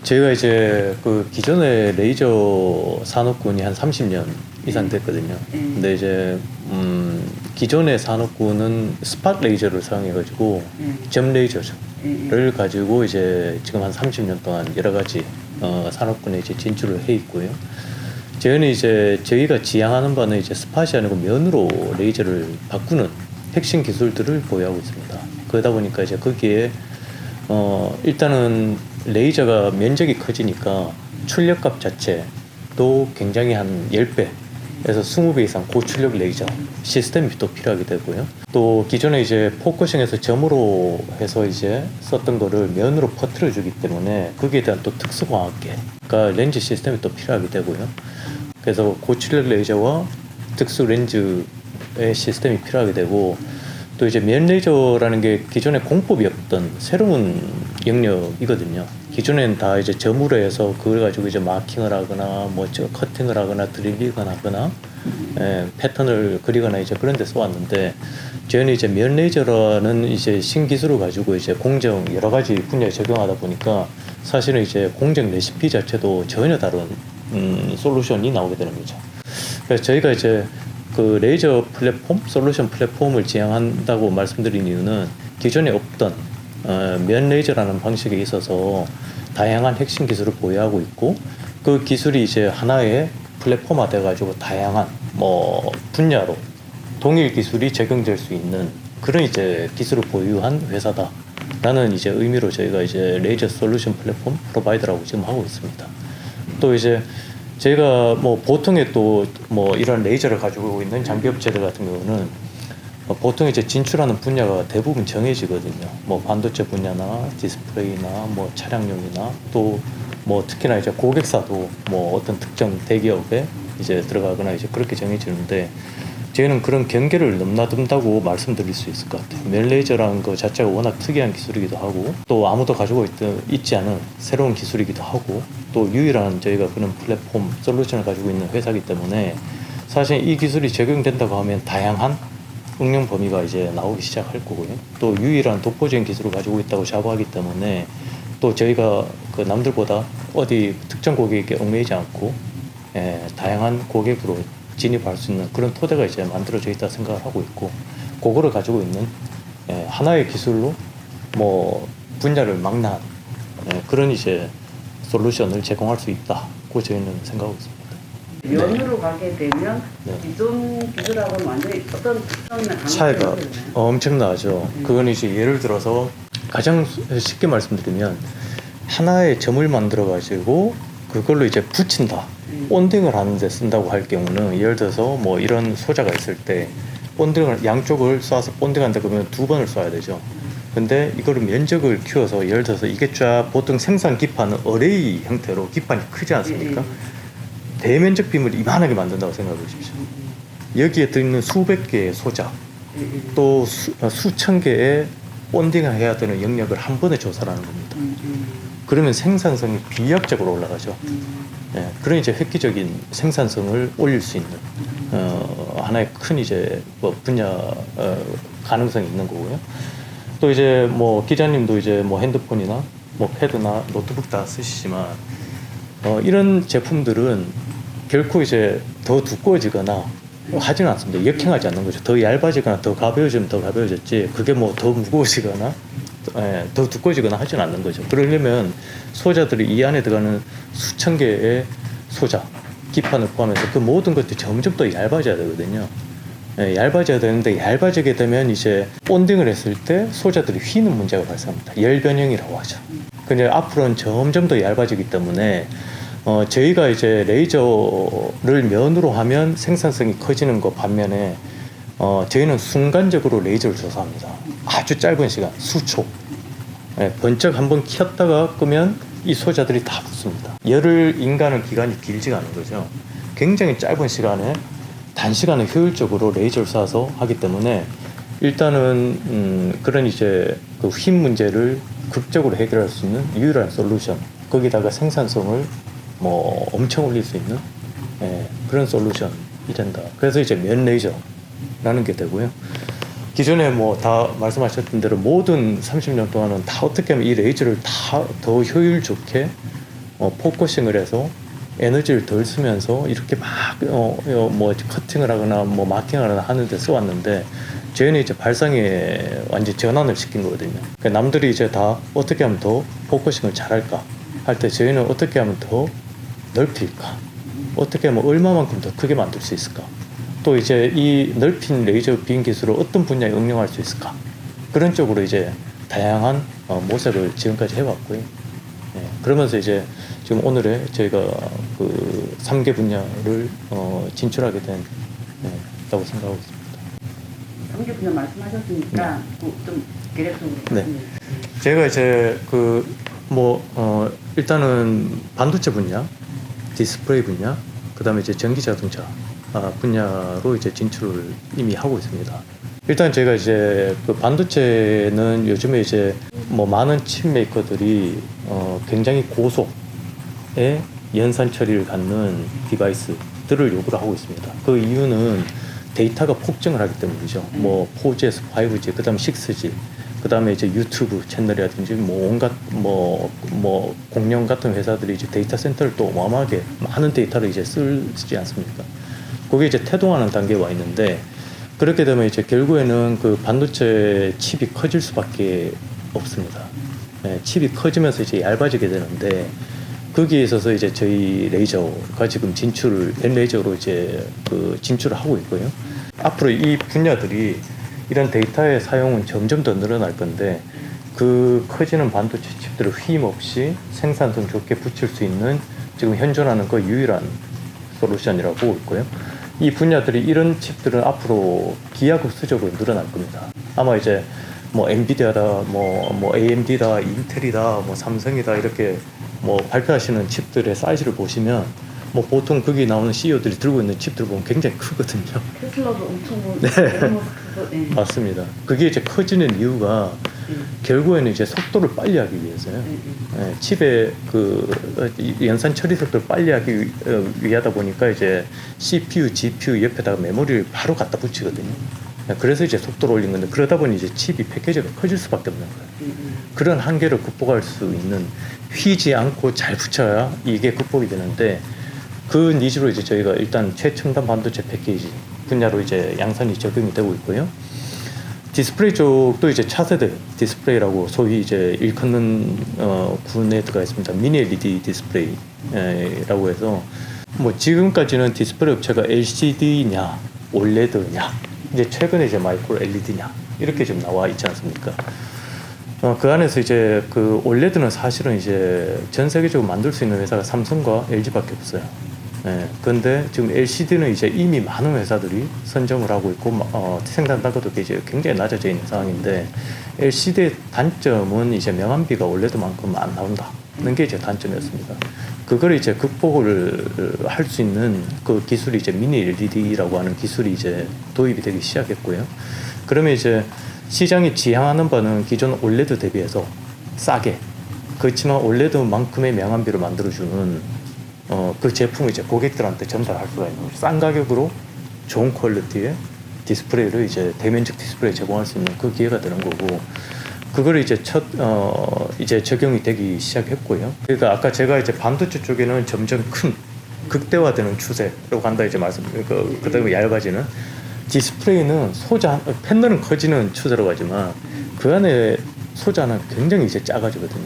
제가 이제 그 기존에 레이저 산업군이 한 30년 이상 됐거든요. 근데 이제 기존의 산업군은 스팟 레이저를 사용해가지고 점 레이저를 가지고 이제 지금 한 30년 동안 여러 가지 산업군에 이제 진출을 해 있고요. 저희는 이제 저희가 지향하는 바는 이제 스팟이 아니고 면으로 레이저를 바꾸는 핵심 기술들을 보유하고 있습니다. 그러다 보니까 이제 거기에 일단은 레이저가 면적이 커지니까 출력값 자체도 굉장히 한 10배에서 20배 이상 고출력 레이저 시스템이 또 필요하게 되고요. 또 기존에 이제 포커싱에서 점으로 해서 이제 썼던 거를 면으로 퍼뜨려 주기 때문에 거기에 대한 또 특수 광학계, 그러니까 렌즈 시스템이 또 필요하게 되고요. 그래서 고출력 레이저와 특수 렌즈의 시스템이 필요하게 되고, 또 이제 면 레이저라는 게 기존에 공법이 없던 새로운 영역이거든요. 기존에는 다 이제 점으로 해서 그걸 가지고 이제 마킹을 하거나 뭐 커팅을 하거나 드릴링을 하거나 패턴을 그리거나 이제 그런 데 써왔는데, 저희는 이제 면 레이저라는 이제 신기술을 가지고 이제 공정 여러 가지 분야에 적용하다 보니까 사실은 이제 공정 레시피 자체도 전혀 다른 솔루션이 나오게 되는 거죠. 그래서 저희가 이제 그 레이저 플랫폼, 솔루션 플랫폼을 지향한다고 말씀드린 이유는 기존에 없던 면 레이저라는 방식에 있어서 다양한 핵심 기술을 보유하고 있고, 그 기술이 이제 하나의 플랫폼화 돼가지고 다양한 뭐 분야로 동일 기술이 적용될 수 있는 그런 이제 기술을 보유한 회사다라는 이제 의미로 저희가 이제 레이저 솔루션 플랫폼 프로바이더라고 지금 하고 있습니다. 또 이제 저희가 뭐 보통의 또 뭐 이런 레이저를 가지고 있는 장비 업체들 같은 경우는 보통 이제 진출하는 분야가 대부분 정해지거든요. 뭐 반도체 분야나 디스플레이나 뭐 차량용이나 또 뭐 특히나 이제 고객사도 뭐 어떤 특정 대기업에 이제 들어가거나 이제 그렇게 정해지는데, 저희는 그런 경계를 넘나든다고 말씀드릴 수 있을 것 같아요. 면 레이저라는 거 자체가 워낙 특이한 기술이기도 하고, 또 아무도 가지고 있지 않은 새로운 기술이기도 하고, 또 유일한 저희가 그런 플랫폼 솔루션을 가지고 있는 회사이기 때문에 사실 이 기술이 적용된다고 하면 다양한 응용 범위가 이제 나오기 시작할 거고요. 또 유일한 독보적인 기술을 가지고 있다고 자부하기 때문에 또 저희가 그 남들보다 어디 특정 고객에게 얽매이지 않고 다양한 고객으로 진입할 수 있는 그런 토대가 이제 만들어져 있다 생각을 하고 있고, 그거를 가지고 있는 하나의 기술로 뭐 분야를 망라한 그런 이제 솔루션을 제공할 수 있다고 저희는 생각하고 있습니다. 면으로 가게 되면 기존 기술하고는 완전히 어떤 특성이나 차이가 엄청나죠. 그건 이제 예를 들어서 가장 쉽게 말씀드리면 하나의 점을 만들어 가지고 그걸로 이제 붙인다, 본딩을 하는데 쓴다고 할 경우는, 예를 들어서 뭐 이런 소자가 있을 때 본딩을 양쪽을 쏴서 본딩한다 그러면 2번을 쏴야 되죠. 근데 이거를 면적을 키워서 예를 들어서 이게 쫙 보통 생산 기판은 어레이 형태로 기판이 크지 않습니까? 대면적 빔을 이만하게 만든다고 생각해 보십시오. 여기에 들어있는 수백 개의 소자, 또 수천 개의 본딩을 해야 되는 영역을 한 번에 조사하는 겁니다. 그러면 생산성이 비약적으로 올라가죠. 그런 이제 획기적인 생산성을 올릴 수 있는 하나의 큰 이제 뭐 분야 가능성이 있는 거고요. 또 이제 뭐 기자님도 이제 뭐 핸드폰이나 뭐 패드나 노트북 다 쓰시지만 이런 제품들은 결코 이제 더 두꺼워지거나 하지는 않습니다. 역행하지 않는 거죠. 더 얇아지거나 더 가벼워지면 더 가벼워졌지, 그게 뭐 더 무거워지거나 더 두꺼워지거나 하지는 않는 거죠. 그러려면 소자들이 이 안에 들어가는 수천 개의 소자, 기판을 포함해서 그 모든 것들이 점점 더 얇아져야 되거든요. 얇아져야 되는데, 얇아지게 되면 이제 본딩을 했을 때 소자들이 휘는 문제가 발생합니다. 열 변형이라고 하죠. 근데 앞으로는 점점 더 얇아지기 때문에 저희가 이제 레이저를 면으로 하면 생산성이 커지는 것 반면에 저희는 순간적으로 레이저를 조사합니다. 아주 짧은 시간, 수초. 번쩍 한번 켰다가 끄면 이 소자들이 다 붙습니다. 열을 인가하는 기간이 길지가 않은 거죠. 굉장히 짧은 시간에 단시간에 효율적으로 레이저를 쏴서 하기 때문에 일단은 그런 이제 그 휨 문제를 극적으로 해결할 수 있는 유일한 솔루션, 거기다가 생산성을 뭐 엄청 올릴 수 있는 그런 솔루션이 된다. 그래서 이제 면 레이저라는 게 되고요. 기존에 뭐 다 말씀하셨던 대로 모든 30년 동안은 다 어떻게 하면 이 레이저를 다 더 효율 좋게 포커싱을 해서 에너지를 덜 쓰면서 이렇게 막 뭐 커팅을 하거나 뭐 마킹을 하거나 하는데 써왔는데 저희는 이제 발상에 완전 전환을 시킨 거거든요. 그러니까 남들이 이제 다 어떻게 하면 더 포커싱을 잘할까 할 때 저희는 어떻게 하면 더 넓힐까, 어떻게 하면 얼마만큼 더 크게 만들 수 있을까, 또 이제 이 넓힌 레이저 빔 기술을 어떤 분야에 응용할 수 있을까, 그런 쪽으로 이제 다양한 모색을 지금까지 해왔고요. 그러면서 이제 지금 오늘에 저희가 그 3개 분야를 진출하게 다고 생각하고 있습니다. 3개 분야 말씀하셨으니까 좀 계략적으로 네. 제가 이제 일단은 반도체 분야, 디스플레이 분야, 그다음에 이제 전기 자동차 분야로 이제 진출을 이미 하고 있습니다. 일단 제가 이제 그 반도체는 요즘에 이제 뭐 많은 칩 메이커들이 굉장히 고속의 연산 처리를 갖는 디바이스들을 요구를 하고 있습니다. 그 이유는 데이터가 폭증을 하기 때문이죠. 뭐 4G에서 5G, 그다음 6G, 그다음에 이제 유튜브 채널이라든지 뭐 온갖 뭐 공룡 같은 회사들이 이제 데이터 센터를 또 어마어마하게 많은 데이터를 이제 쓰지 않습니까? 그게 이제 태동하는 단계에 와 있는데, 그렇게 되면 이제 결국에는 그 반도체 칩이 커질 수밖에 없습니다. 칩이 커지면서 이제 얇아지게 되는데, 거기에 있어서 이제 저희 레이저가 지금 벤 레이저로 이제 그 진출을 하고 있고요. 앞으로 이 분야들이 이런 데이터의 사용은 점점 더 늘어날 건데, 그 커지는 반도체 칩들을 휘임 없이 생산성 좋게 붙일 수 있는 지금 현존하는 그 유일한 솔루션이라고 보고 있고요. 이 분야들이, 이런 칩들은 앞으로 기하급수적으로 늘어날 겁니다. 아마 이제 뭐 엔비디아다, 뭐 AMD다, 인텔이다, 뭐 삼성이다, 이렇게 뭐 발표하시는 칩들의 사이즈를 보시면 뭐 보통 거기 나오는 CEO들이 들고 있는 칩들 보면 굉장히 크거든요. 테슬라도 엄청 네. 맞습니다. 그게 이제 커지는 이유가 결국에는 이제 속도를 빨리 하기 위해서요. 칩의 그 연산 처리 속도를 빨리 하기 위하다 보니까 이제 CPU, GPU 옆에다가 메모리를 바로 갖다 붙이거든요. 그래서 이제 속도를 올린 건데, 그러다 보니 이제 칩이 패키지가 커질 수밖에 없는 거예요. 그런 한계를 극복할 수 있는, 휘지 않고 잘 붙여야 이게 극복이 되는데, 그 니즈로 이제 저희가 일단 최첨단 반도체 패키지 분야로 이제 양산이 적용이 되고 있고요. 디스플레이 쪽도 이제 차세대 디스플레이라고 소위 이제 일컫는 군에 들어가 있습니다. 미니 LED 디스플레이라고 해서 뭐 지금까지는 디스플레이 업체가 LCD냐 OLED냐, 이제 최근에 이제 마이크로 LED냐 이렇게 좀 나와 있지 않습니까? 그 안에서 이제 그 OLED는 사실은 이제 전 세계적으로 만들 수 있는 회사가 삼성과 LG밖에 없어요. 그런데 지금 LCD는 이제 이미 많은 회사들이 선정을 하고 있고 생산 단가도 이제 굉장히 낮아져 있는 상황인데, LCD의 단점은 이제 명암비가 OLED만큼 안 나온다는 게 이제 단점이었습니다. 그걸 이제 극복을 할 수 있는 그 기술이 이제 미니 LED라고 하는 기술이 이제 도입이 되기 시작했고요. 그러면 이제 시장이 지향하는 바는 기존 OLED 대비해서 싸게, 그렇지만 OLED만큼의 명암비를 만들어주는 그 제품을 이제 고객들한테 전달할 수가 있는 거죠. 싼 가격으로 좋은 퀄리티의 디스플레이를 이제 대면적 디스플레이 제공할 수 있는 그 기회가 되는 거고, 그걸 이제 이제 적용이 되기 시작했고요. 그러니까 아까 제가 이제 반도체 쪽에는 점점 큰 극대화되는 추세라고 간다 이제 그다음에 얇아지는, 디스플레이는 패널은 커지는 추세로 가지만 그 안에 소자는 굉장히 이제 작아지거든요.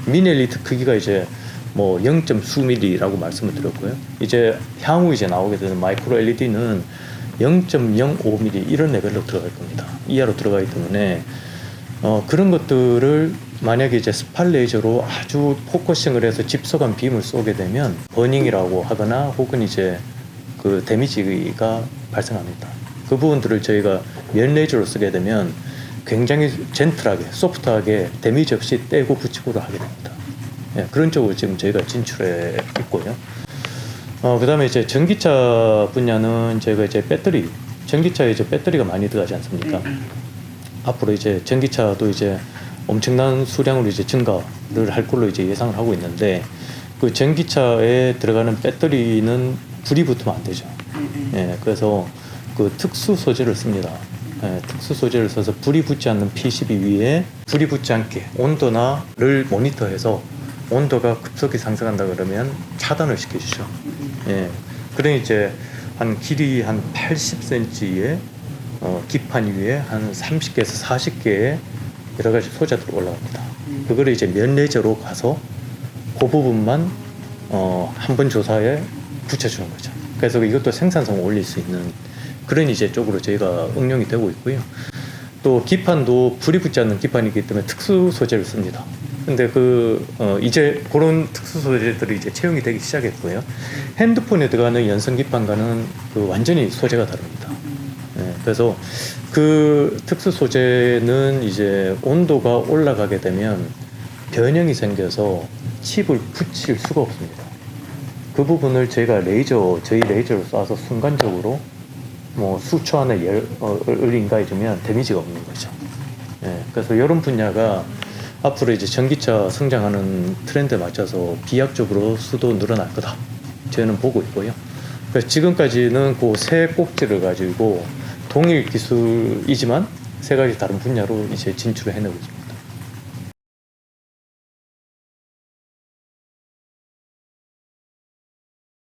미니 LED 크기가 이제 뭐 0. 수 밀리라고 말씀을 드렸고요. 이제 향후 이제 나오게 되는 마이크로 LED는 0.05mm 이런 레벨로 들어갈 겁니다. 이하로 들어가기 때문에 그런 것들을 만약에 이제 스팟 레이저로 아주 포커싱을 해서 집소간 빔을 쏘게 되면 버닝이라고 하거나 혹은 이제 그 데미지가 발생합니다. 그 부분들을 저희가 면 레이저로 쓰게 되면 굉장히 젠틀하게, 소프트하게 데미지 없이 떼고 붙이고를 하게 됩니다. 그런 쪽으로 지금 저희가 진출해 있고요. 그 다음에 이제 전기차 분야는 저희가 이제 전기차에 이제 배터리가 많이 들어가지 않습니까? 앞으로 이제 전기차도 이제 엄청난 수량으로 이제 증가를 할 걸로 이제 예상을 하고 있는데, 그 전기차에 들어가는 배터리는 불이 붙으면 안 되죠. 그래서 그 특수 소재를 씁니다. 특수 소재를 써서 불이 붙지 않는 PCB 위에 불이 붙지 않게 온도나를 모니터해서 온도가 급속히 상승한다 그러면 차단을 시켜주죠. 예. 그러니 이제 한 길이 한 80cm의 기판 위에 한 30개에서 40개의 여러 가지 소재들이 올라갑니다. 그거를 이제 면 레저로 가서 그 부분만 한 번 조사에 붙여주는 거죠. 그래서 이것도 생산성을 올릴 수 있는 그런 이제 쪽으로 저희가 응용이 되고 있고요. 또 기판도 불이 붙지 않는 기판이기 때문에 특수 소재를 씁니다. 근데 이제 그런 특수 소재들이 이제 채용이 되기 시작했고요. 핸드폰에 들어가는 연성 기판과는 완전히 소재가 다릅니다. 예, 그래서 그 특수 소재는 이제 온도가 올라가게 되면 변형이 생겨서 칩을 붙일 수가 없습니다. 그 부분을 저희 레이저를 쏴서 순간적으로 뭐 수초 안에 열을 인가해주면 데미지가 없는 거죠. 예, 그래서 이런 분야가 앞으로 이제 전기차 성장하는 트렌드에 맞춰서 비약적으로 수도 늘어날 거다. 저는 보고 있고요. 그래서 지금까지는 그 세 꼭지를 가지고 동일 기술이지만 세 가지 다른 분야로 이제 진출을 해내고 있습니다.